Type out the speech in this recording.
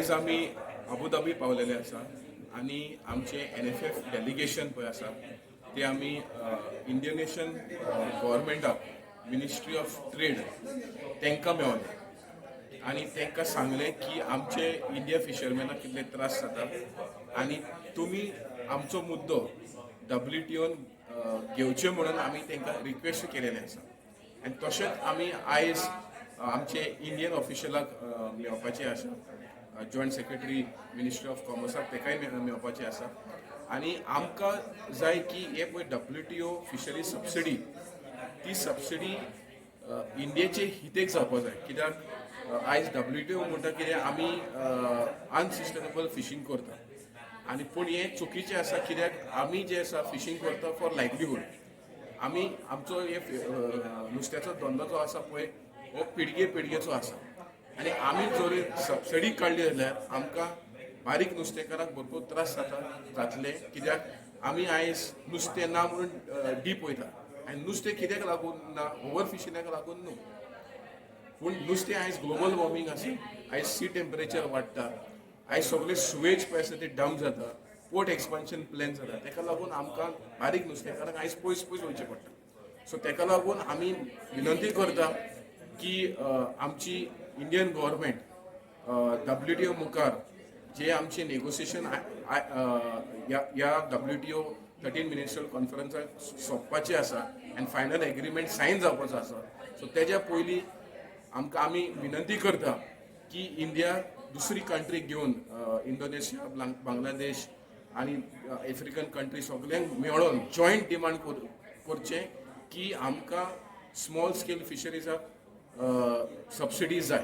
आयज आमी अबुधाबी पावलेले आसा आणि आमचे NFF डेलिगेशन पळय आसा ते आमी इंडोनेशियन गव्हर्मेंटाक मिनिस्ट्री ऑफ ट्रेड तांकां मेळोले आणि तांकां सांगलें की आमचे इंडिया फिशरमॅनाक कितले त्रास जाता आणि तुमी आमचो मुद्दो WTOन घेवचे म्हणून आमी तांकां रिक्वेस्ट केलेले आसा. आनी तशेंच आमी आयज आमचे इंडियन ऑफिशलाक मेळपाचे आसा, जॉयंट सेक्रेटरी मिनिस्ट्री ऑफ कॉमर्साक ताकाय मेळपाचे आसा. आनी आमकां जाय की हे पळय WTO फिशरी सबसिडी, ती सबसिडी इंडियेचे हितेक जावपाक जाय. कित्याक आयज WTO म्हणटा कितें आमी अनसस्टेनेबल फिशींग करता आनी पूण हें चुकीचें आसा. कित्याक आमी जे आसा फिशींग करता फॉर लायवलीहूड. आमी आमचो हे नुस्त्याचो धंदो जो आसा पळय हो पिळगेचो आसा आनी आमी जर सबसिडी काडली जाल्यार आमकां बारीक नुस्तेकारांक भरपूर त्रास जातले. कित्याक आमी आयज नुस्तें ना म्हणून डीप वयता आनी नुस्तें कित्याक लागून ना, ओवर फिशिंगाक लागून न्हू, पूण नुस्तें आयज ग्लोबल वॉर्मिंग आसा. आयज सी टेम्परेचर वाडटा, आयज सगळे सुवेज पळय आसा ते डंप जाता, पोर्ट एक्सपान्शन प्लॅन जाता. ताका लागून आमकां बारीक नुस्तेकारांक आयज पयस वयचें पडटा. सो ताका लागून आमी विनंती करता की आमची इंडियन गव्हर्मेंट WTO मुखार जे आमचे नेगोसिएशन ह्या WTO 13 मिनिस्ट्रियल कॉन्फरन्साक सोंपपाचें आसा आनी फायनल एग्रीमेंट सायन जावपाचो आसा. सो तेज्या पयलीं आमी विनंती करता की इंडिया दुसरी कंट्री घेवन इंडोनेशिया, बांगलादेश आनी आफ्रिकन कंट्री सगळ्यांक मेळोन जॉयंट डिमांड करचें की आमकां स्मॉल स्केल फिशरीजाक सबसिडीज जाय.